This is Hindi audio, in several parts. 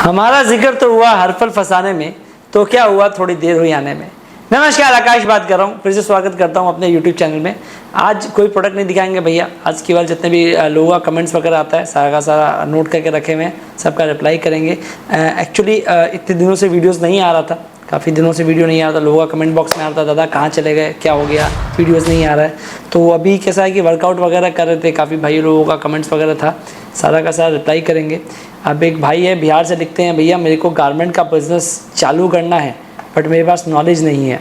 हमारा जिक्र तो हुआ हर पल फसाने में, तो क्या हुआ थोड़ी देर हुई आने में। नमस्कार, आकाश बात कर रहा हूँ, फिर से स्वागत करता हूँ अपने YouTube चैनल में। आज कोई प्रोडक्ट नहीं दिखाएंगे भैया, आज केवल जितने भी लोगों का कमेंट्स वगैरह आता है सारा का सारा नोट करके रखे हुए हैं, सबका रिप्लाई करेंगे। एक्चुअली इतने दिनों से वीडियोज़ नहीं आ रहा था, काफ़ी दिनों से वीडियो नहीं आ रहा था। लोगों का कमेंट बॉक्स में आ रहा था, दादा कहाँ चले गए, क्या हो गया, वीडियोस नहीं आ रहा है। तो अभी कैसा है कि वर्कआउट वगैरह कर रहे थे, काफ़ी भाई लोगों का कमेंट्स वगैरह था, सारा का सारा रिप्लाई करेंगे। अब एक भाई है बिहार से, लिखते हैं भैया मेरे को गारमेंट का बिज़नेस चालू करना है बट मेरे पास नॉलेज नहीं है।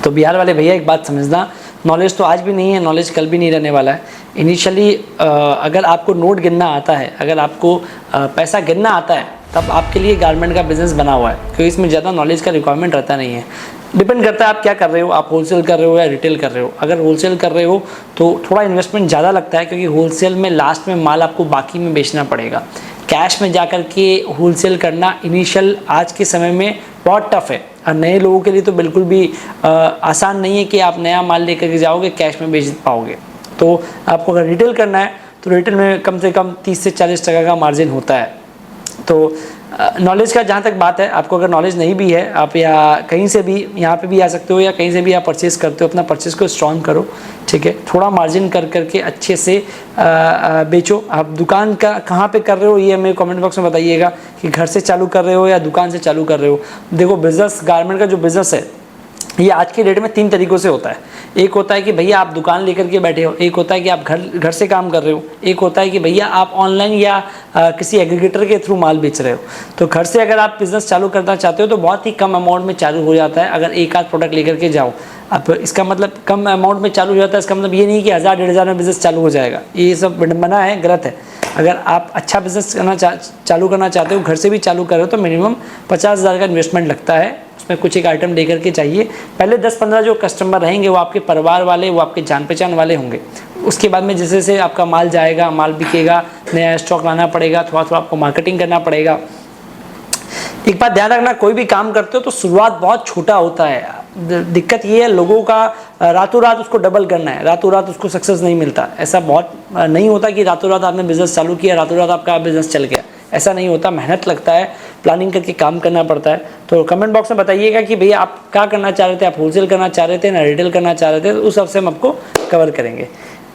तो बिहार वाले भैया एक बात समझना, नॉलेज तो आज भी नहीं है, नॉलेज कल भी नहीं रहने वाला है। इनिशियली अगर आपको नोट गिनना आता है, अगर आपको पैसा गिनना आता है, तब आपके लिए गारमेंट का बिज़नेस बना हुआ है, क्योंकि इसमें ज़्यादा नॉलेज का रिक्वायरमेंट रहता नहीं है। डिपेंड करता है आप क्या कर रहे हो, आप होलसेल कर रहे हो या रिटेल कर रहे हो। अगर होलसेल कर रहे हो तो थोड़ा इन्वेस्टमेंट ज़्यादा लगता है, क्योंकि होलसेल में लास्ट में माल आपको बाकी में बेचना पड़ेगा। कैश में जाकर के होलसेल करना इनिशियल आज के समय में बहुत टफ है, और नए लोगों के लिए तो बिल्कुल भी आसान नहीं है कि आप नया माल लेकर के जाओगे कैश में बेच पाओगे। तो आपको अगर रिटेल करना है तो रिटेल में कम से कम 30 से 40% का मार्जिन होता है। तो नॉलेज का जहाँ तक बात है, आपको अगर नॉलेज नहीं भी है, आप या कहीं से भी यहाँ पे भी आ सकते हो या कहीं से भी आप परचेज़ करते हो, अपना परचेज को स्ट्रॉन्ग करो, ठीक है। थोड़ा मार्जिन कर करके अच्छे से बेचो। आप दुकान का कहाँ पे कर रहे हो ये मेरे कमेंट बॉक्स में बताइएगा, कि घर से चालू कर रहे हो या दुकान से चालू कर रहे हो। देखो, बिज़नेस गारमेंट का जो बिज़नेस है ये आज के डेट में 3 तरीक़ों से होता है। एक होता है कि भैया आप दुकान लेकर के बैठे हो, एक होता है कि आप घर से काम कर रहे हो, एक होता है कि भैया आप ऑनलाइन या किसी एग्रीगेटर के थ्रू माल बेच रहे हो। तो घर से अगर आप बिज़नेस चालू करना चाहते हो तो बहुत ही कम अमाउंट में चालू हो जाता है, अगर एक आध प्रोडक्ट लेकर के जाओ। अब इसका मतलब कम अमाउंट में चालू हो जाता है, इसका मतलब ये नहीं कि 1000-1500 में बिज़नेस चालू हो जाएगा। ये सब विडंबना है, गलत है। अगर आप अच्छा बिज़नेस चालू करना चाहते हो, घर से भी चालू कर रहे हो, तो मिनिमम 50,000 का इन्वेस्टमेंट लगता है। उसमें कुछ एक आइटम लेकर के चाहिए। पहले 10-15 जो कस्टमर रहेंगे वो आपके परिवार वाले, वो आपके जान पहचान वाले होंगे। उसके बाद में जैसे जैसे आपका माल जाएगा, माल बिकेगा, नया स्टॉक लाना पड़ेगा, थोड़ा थोड़ा आपको मार्केटिंग करना पड़ेगा। एक बात ध्यान रखना, कोई भी काम करते हो तो शुरुआत बहुत छोटा होता है। दिक्कत ये है लोगों का, रातों रात उसको डबल करना है, रातों रात उसको सक्सेस नहीं मिलता। ऐसा बहुत नहीं होता कि रातों रात आपने बिज़नेस चालू किया, रातों रात आपका बिज़नेस चल गया, ऐसा नहीं होता। मेहनत लगता है, प्लानिंग करके काम करना पड़ता है। तो कमेंट बॉक्स में बताइएगा कि भैया आप क्या करना चाह रहे थे, आप होलसेल करना चाह रहे थे ना रिटेल करना चाह रहे थे, तो उस हिसाब से हम आपको कवर करेंगे।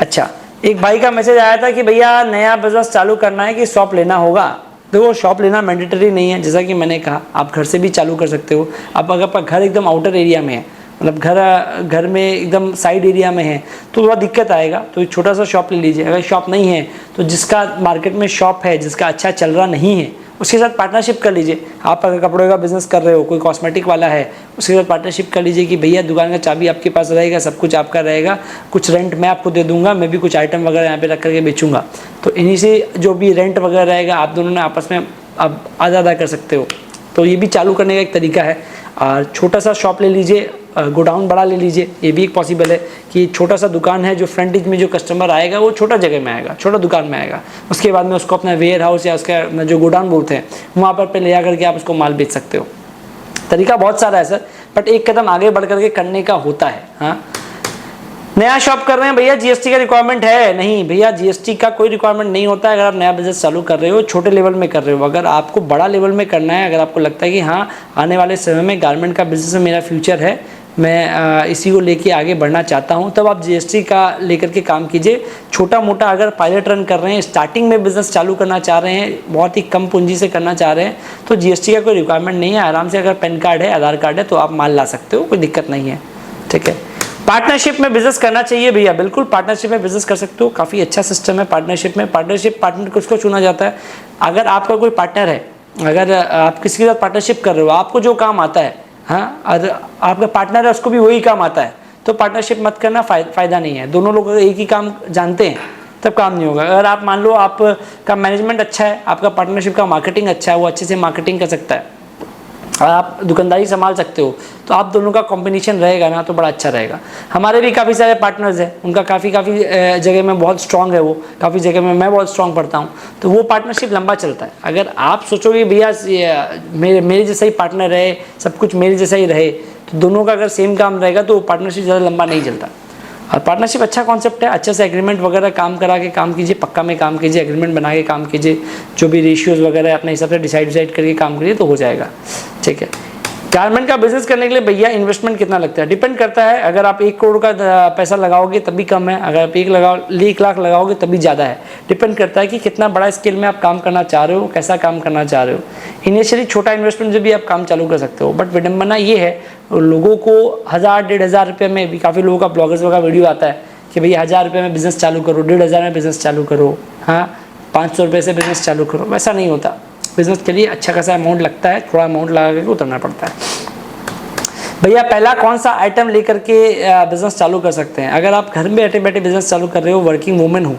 अच्छा, एक भाई का मैसेज आया था कि भैया नया बिज़नेस चालू करना है कि शॉप लेना होगा। देखो, शॉप लेना मैंडेटरी नहीं है, जैसा कि मैंने कहा आप घर से भी चालू कर सकते हो। अब अगर आपका घर एकदम आउटर एरिया में है, मतलब घर में एकदम साइड एरिया में है, तो थोड़ा दिक्कत आएगा। तो एक छोटा सा शॉप ले लीजिए। अगर शॉप नहीं है तो जिसका मार्केट में शॉप है, जिसका अच्छा चल रहा नहीं है, उसके साथ पार्टनरशिप कर लीजिए। आप अगर कपड़ों का बिज़नेस कर रहे हो, कोई कॉस्मेटिक वाला है, उसके साथ पार्टनरशिप कर लीजिए कि भैया दुकान का चाबी आपके पास रहेगा, सब कुछ आपका रहेगा, कुछ रेंट मैं आपको दे दूंगा, मैं भी कुछ आइटम वगैरह यहाँ पे रख करके बेचूंगा। तो इन्हीं से जो भी रेंट वगैरह रहेगा आप दोनों ने आपस में आप आज़ादा कर सकते हो। तो ये भी चालू करने का एक तरीका है। और छोटा सा शॉप ले लीजिए, गोडाउन बड़ा ले लीजिए, ये भी एक पॉसिबल है कि छोटा सा दुकान है, जो फ्रंटेज में जो कस्टमर आएगा वो छोटा जगह में आएगा, छोटा दुकान में आएगा। उसके बाद में उसको अपना वेयर हाउस या उसका जो गोडाउन बोलते हैं वहाँ पर ले जाकर के आप उसको माल बेच सकते हो। तरीका बहुत सारा है सर, बट एक कदम आगे बढ़ करके करने का होता है। हाँ, नया शॉप कर रहे हैं भैया, जीएसटी का रिक्वायरमेंट है? नहीं भैया, जीएसटी का कोई रिक्वायरमेंट नहीं होता है अगर आप नया बिजनेस चालू कर रहे हो, छोटे लेवल में कर रहे हो। अगर आपको बड़ा लेवल में करना है, अगर आपको लगता है कि हाँ आने वाले समय में गारमेंट का बिजनेस में मेरा फ्यूचर है, मैं इसी को लेके आगे बढ़ना चाहता हूं, तब आप जीएसटी का लेकर के काम कीजिए। छोटा मोटा अगर पायलट रन कर रहे हैं, स्टार्टिंग में बिजनेस चालू करना चाह रहे हैं, बहुत ही कम पूंजी से करना चाह रहे हैं, तो जीएसटी का कोई रिक्वायरमेंट नहीं है। आराम से अगर पैन कार्ड है, आधार कार्ड है, तो आप माल ला सकते हो, कोई दिक्कत नहीं है, ठीक है। पार्टनरशिप में बिजनेस करना चाहिए भैया, बिल्कुल पार्टनरशिप में बिजनेस कर सकते हो, काफ़ी अच्छा सिस्टम है पार्टनरशिप में। पार्टनर किसको चुना जाता है? अगर आपका कोई पार्टनर है, अगर आप किसी के साथ पार्टनरशिप कर रहे हो, आपको जो काम आता है, हाँ, अगर आपका पार्टनर है उसको भी वही काम आता है, तो पार्टनरशिप मत करना, फ़ायदा नहीं है। दोनों लोग एक ही काम जानते हैं तब काम नहीं होगा। अगर आप मान लो आपका मैनेजमेंट अच्छा है, आपका पार्टनरशिप का मार्केटिंग अच्छा है, वो अच्छे से मार्केटिंग कर सकता है, आप दुकानदारी संभाल सकते हो, तो आप दोनों का कॉम्बिनेशन रहेगा ना, तो बड़ा अच्छा रहेगा। हमारे भी काफ़ी सारे पार्टनर्स हैं, उनका काफ़ी जगह में बहुत स्ट्रांग है, वो काफ़ी जगह में मैं बहुत स्ट्रांग पढ़ता हूँ, तो वो पार्टनरशिप लंबा चलता है। अगर आप सोचोगे भैया मेरे जैसा ही पार्टनर रहे, सब कुछ मेरे जैसा ही रहे, तो दोनों का अगर सेम काम रहेगा तो वो पार्टनरशिप ज़्यादा लंबा नहीं चलता। और पार्टनरशिप अच्छा कॉन्सेप्ट है, अच्छे से एग्रीमेंट वगैरह काम करा के काम कीजिए, पक्का में काम कीजिए, एग्रीमेंट बना के काम कीजिए, जो भी रेशियोज़ वगैरह अपने हिसाब से डिसाइड करके काम करिए तो हो जाएगा। ठीक है। गारमेंट का बिजनेस करने के लिए भैया इन्वेस्टमेंट कितना लगता है, डिपेंड करता है। अगर आप 1 करोड़ का पैसा लगाओगे तब भी कम है, अगर आप 1 लाख लगाओगे तब भी ज़्यादा है। डिपेंड करता है कि कितना बड़ा स्केल में आप काम करना चाह रहे हो, कैसा काम करना चाह रहे हो। इनिशियली छोटा इन्वेस्टमेंट से भी आप काम चालू कर सकते हो, बट विडंबना ये है लोगों को 1000-1500 रुपये में भी, काफ़ी लोगों का ब्लॉगर्स वगैरह वीडियो आता है कि भैया 1000 रुपये में बिज़नेस चालू करो, 1500 में बिज़नेस चालू करो, हाँ 500 रुपये से बिज़नेस चालू करो। वैसा नहीं होता। बिज़नेस के लिए अच्छा खासा अमाउंट लगता है, थोड़ा अमाउंट लगा के उतरना पड़ता है। भैया पहला कौन सा आइटम लेकर के बिज़नेस चालू कर सकते हैं? अगर आप घर में बैठे बैठे बिज़नेस चालू कर रहे हो, वर्किंग वूमेन हो,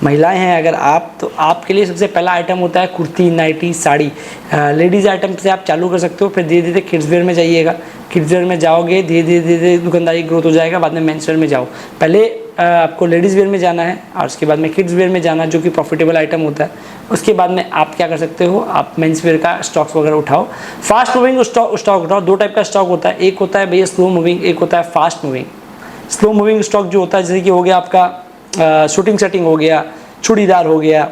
महिलाएं हैं अगर आप, तो आपके लिए सबसे पहला आइटम होता है kurti, nightie, sari. Ladies item से आप चालू कर सकते हो, फिर धीरे धीरे किड्स वेयर में जाइएगा। किड्स वेयर में जाओगे, धीरे धीरे दुकानदारी ग्रोथ हो जाएगा, बाद में मेंस वेयर में जाओ। पहले आपको लेडीज़ वेयर में जाना है और उसके बाद में किड्स वेयर में जाना, जो कि प्रॉफिटेबल आइटम होता है। उसके बाद में आप क्या कर सकते हो, आप मेंस वेयर का स्टॉक्स वगैरह उठाओ। फास्ट मूविंग स्टॉक उठाओ। 2 टाइप का स्टॉक होता है, एक होता है भैया स्लो मूविंग, एक होता है fast moving. Slow moving stock जो होता है, जैसे कि हो गया आपका शूटिंग सेटिंग हो गया, चूड़ीदार हो गया,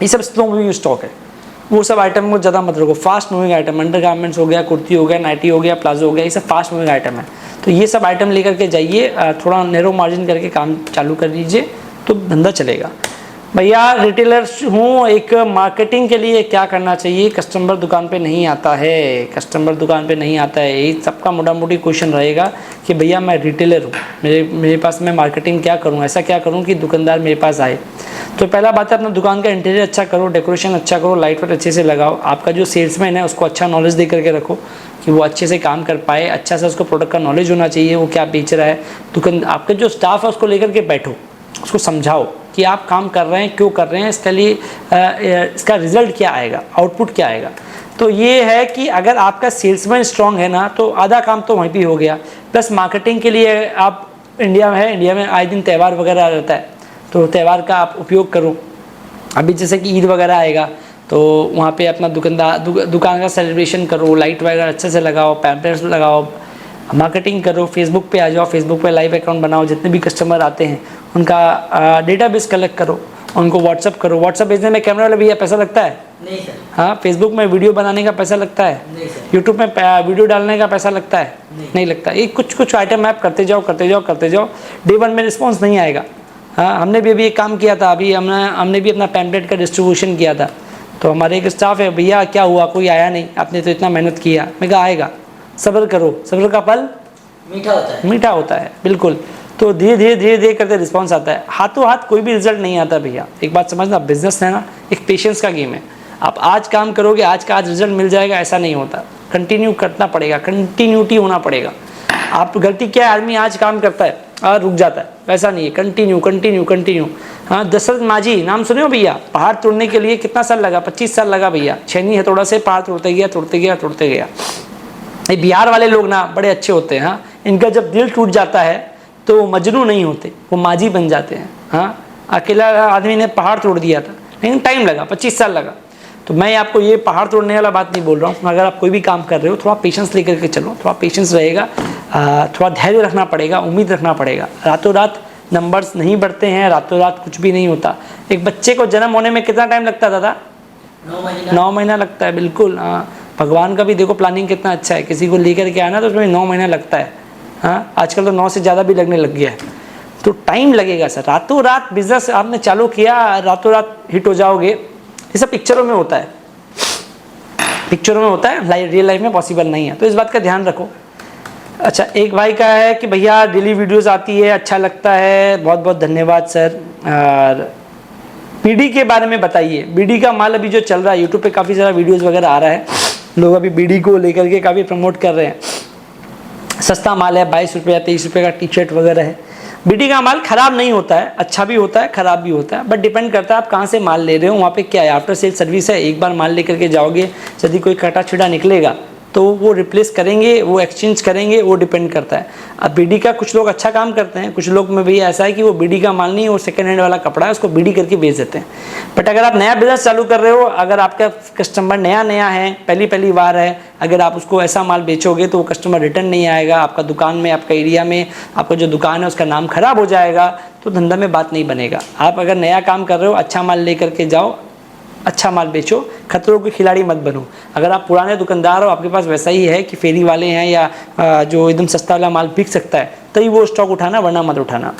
ये सब स्लो मूविंग स्टॉक है। वो सब आइटम को ज़्यादा मत रखो। Fast moving item under garments हो गया, कुर्ती हो गया, नाइटी हो गया, प्लाजो हो गया, ये सब फास्ट मूविंग आइटम है। तो ये सब आइटम लेकर के जाइए, थोड़ा नैरो मार्जिन करके काम चालू कर लीजिए तो धंधा चलेगा। भैया रिटेलर हूँ, एक मार्केटिंग के लिए क्या करना चाहिए? कस्टमर दुकान पे नहीं आता है, कस्टमर दुकान पे नहीं आता है, यही सबका मोटा मोटी क्वेश्चन रहेगा कि भैया मैं रिटेलर हूँ, मेरे पास मैं मार्केटिंग क्या करूँ, ऐसा क्या करूँ कि दुकानदार मेरे पास आए? तो पहला बात है अपना दुकान का इंटीरियर अच्छा करो, डेकोरेशन अच्छा करो, लाइट वाइट अच्छे से लगाओ। आपका जो सेल्समैन है उसको अच्छा नॉलेज दे करके रखो कि वो अच्छे से काम कर पाए, अच्छा सा उसको प्रोडक्ट का नॉलेज होना चाहिए, वो क्या बेच रहा है। दुकान आपका जो स्टाफ है उसको लेकर के बैठो, उसको समझाओ कि आप काम कर रहे हैं, क्यों कर रहे हैं, इसके लिए इसका रिजल्ट क्या आएगा, आउटपुट क्या आएगा। तो ये है कि अगर आपका सेल्समैन स्ट्रांग है ना, तो आधा काम तो वहीं भी हो गया। प्लस मार्केटिंग के लिए आप इंडिया में है, इंडिया में आए दिन त्यौहार वगैरह रहता है, तो त्यौहार का आप उपयोग करो। अभी जैसे कि ईद वगैरह आएगा तो वहाँ पे अपना दुकान का सेलिब्रेशन करो, लाइट वगैरह अच्छे से लगाओ, पैम्पलेट्स लगाओ, मार्केटिंग करो, फेसबुक पे आ जाओ, फेसबुक पे लाइव अकाउंट बनाओ, जितने भी कस्टमर आते हैं उनका डेटाबेस कलेक्ट करो, उनको व्हाट्सअप करो। व्हाट्सअप भेजने में कैमरा वाला भैया पैसा लगता है? नहीं सर। हाँ, फेसबुक में वीडियो बनाने का पैसा लगता है? नहीं सर। यूट्यूब में वीडियो डालने का पैसा लगता है? नहीं लगता। ये कुछ आइटम आप करते जाओ, डे 1 में रिस्पॉन्स नहीं आएगा। हाँ, हमने भी अभी एक काम किया था, अभी हमने भी अपना पैम्पलेट का डिस्ट्रीब्यूशन किया था, तो हमारे एक स्टाफ है, भैया क्या हुआ, कोई आया नहीं, आपने तो इतना मेहनत किया। मैं कहा आएगा, सब्र करो, सब्र का फल मीठा होता है। बिल्कुल। तो धीरे धीरे करते रिस्पांस आता है। हाथों हाथ कोई भी रिजल्ट नहीं आता भैया, एक बात समझना, बिजनेस है ना, एक पेशेंस का गेम है। आप आज काम करोगे, आज का आज रिजल्ट मिल जाएगा, ऐसा नहीं होता। कंटिन्यू करना पड़ेगा, कंटिन्यूटी होना पड़ेगा। आप गलती क्या है, आदमी आज काम करता है और रुक जाता है, वैसा नहीं है, कंटिन्यू। हाँ, दशरथ माझी नाम सुने हो भैया? पहाड़ तोड़ने के लिए कितना साल लगा? 25 साल लगा भैया। छेनी हथौड़ा से पहाड़ तोड़ते गया। ये बिहार वाले लोग ना बड़े अच्छे होते हैं। हाँ, इनका जब दिल टूट जाता है तो मजनू नहीं होते, वो माझी बन जाते हैं। हाँ, अकेला आदमी ने पहाड़ तोड़ दिया था, लेकिन टाइम लगा, 25 साल लगा। तो मैं आपको ये पहाड़ तोड़ने वाला बात नहीं बोल रहा हूँ। अगर आप कोई भी काम कर रहे हो, थोड़ा पेशेंस लेकर के चलो, थोड़ा पेशेंस रहेगा, थोड़ा धैर्य रखना पड़ेगा, उम्मीद रखना पड़ेगा। रातों रात नंबर्स नहीं बढ़ते हैं, रातों रात कुछ भी नहीं होता। एक बच्चे को जन्म होने में कितना टाइम लगता था? 9 महीना लगता है। बिल्कुल। हाँ, भगवान का भी देखो प्लानिंग कितना अच्छा है, किसी को लेकर के आना तो उसमें 9 महीना लगता है। हाँ, आजकल तो 9 से ज़्यादा भी लगने लग गया है, तो टाइम लगेगा सर। रातों रात बिजनेस आपने चालू किया, रातों रात हिट हो जाओगे, ये सब पिक्चरों में होता है, रियल लाइफ में पॉसिबल नहीं है, तो इस बात का ध्यान रखो। अच्छा, एक भाई का है कि भैया डेली वीडियोस आती है, अच्छा लगता है, बहुत बहुत धन्यवाद सर। और बीडी के बारे में बताइए। बीडी का माल अभी जो चल रहा है, यूट्यूब पे काफ़ी सारा वीडियोस वगैरह आ रहा है, लोग अभी बीडी को लेकर के काफ़ी प्रमोट कर रहे हैं। सस्ता माल है, 22 रुपये या 23 रुपये का टी शर्ट वगैरह है। बीडी का माल ख़राब नहीं होता है, अच्छा भी होता है, ख़राब भी होता है, बट डिपेंड करता है आप कहाँ से माल ले रहे हो, वहाँ पे क्या है, आफ्टर सेल सर्विस है। एक बार माल लेकर के जाओगे, यदि कोई कटा छिड़ा निकलेगा तो वो रिप्लेस करेंगे, वो एक्सचेंज करेंगे, वो डिपेंड करता है। अब बीडी का कुछ लोग अच्छा काम करते हैं, कुछ लोग में भैया ऐसा है कि वो बीडी का माल नहीं है, वो सेकेंड हैंड वाला कपड़ा है, उसको बीडी करके बेच देते हैं। बट अगर आप नया बिजनेस चालू कर रहे हो, अगर आपका कस्टमर नया है, पहली बार है, अगर आप उसको ऐसा माल बेचोगे तो वो कस्टमर रिटर्न नहीं आएगा, आपका दुकान में, आपका एरिया में आपका जो दुकान है उसका नाम खराब हो जाएगा, तो धंधा में बात नहीं बनेगा। आप अगर नया काम कर रहे हो, अच्छा माल लेकर के जाओ, अच्छा माल बेचो, खतरों के खिलाड़ी मत बनो। अगर आप पुराने दुकानदार हो, आपके पास वैसा ही है कि फेरी वाले हैं या जो एकदम सस्ता वाला माल बिक सकता है, तभी वो स्टॉक उठाना, वरना मत उठाना।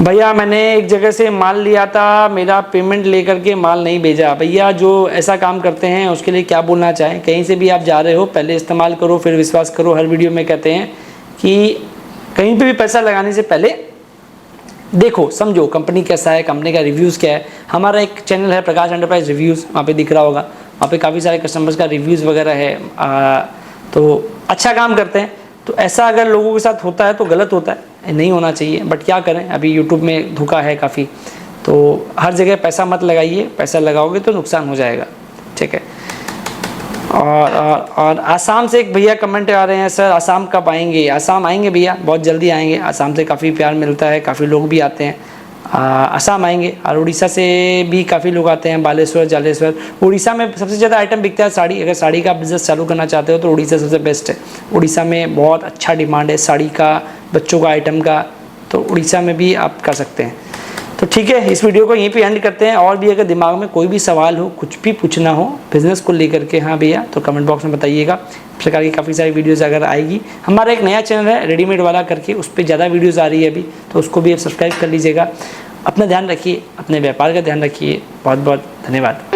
भैया मैंने एक जगह से माल लिया था, मेरा पेमेंट लेकर के माल नहीं भेजा। भैया जो ऐसा काम करते हैं उसके लिए क्या बोलना चाहें? कहीं से भी आप जा रहे हो, पहले इस्तेमाल करो फिर विश्वास करो। हर वीडियो में कहते हैं कि कहीं पे भी पैसा लगाने से पहले देखो, समझो कंपनी कैसा है, कंपनी का रिव्यूज़ क्या है। हमारा एक चैनल है प्रकाश एंटरप्राइज रिव्यूज़, वहाँ पे दिख रहा होगा, वहाँ पे काफ़ी सारे कस्टमर्स का रिव्यूज़ वगैरह है। तो अच्छा काम करते हैं। तो ऐसा अगर लोगों के साथ होता है तो गलत होता है, नहीं होना चाहिए। बट क्या करें, अभी यूट्यूब में धोखा है काफ़ी, तो हर जगह पैसा मत लगाइए, पैसा लगाओगे तो नुकसान हो जाएगा। ठीक है। और आसाम से एक भैया कमेंट आ रहे हैं, सर आसाम कब आएंगे? आसाम आएंगे भैया, बहुत जल्दी आएंगे। आसाम से काफ़ी प्यार मिलता है, काफ़ी लोग भी आते हैं। आसाम आएंगे। और उड़ीसा से भी काफ़ी लोग आते हैं, बालेश्वर, जालेश्वर। उड़ीसा में सबसे ज़्यादा आइटम बिकता है साड़ी। अगर साड़ी का बिज़नेस चालू करना चाहते हो तो उड़ीसा सबसे बेस्ट है। उड़ीसा में बहुत अच्छा डिमांड है साड़ी का, बच्चों का आइटम का, तो उड़ीसा में भी आप कर सकते हैं। तो ठीक है, इस वीडियो को यहीं पे एंड करते हैं। और भी अगर दिमाग में कोई भी सवाल हो, कुछ भी पूछना हो बिज़नेस को लेकर के, हाँ भैया, तो कमेंट बॉक्स में बताइएगा। इस प्रकार की काफ़ी सारी वीडियोस अगर आएगी। हमारा एक नया चैनल है रेडीमेड वाला करके, उस पर ज़्यादा वीडियोस आ रही है अभी, तो उसको भी आप सब्सक्राइब कर लीजिएगा। अपना ध्यान रखिए, अपने व्यापार का ध्यान रखिए। बहुत बहुत धन्यवाद।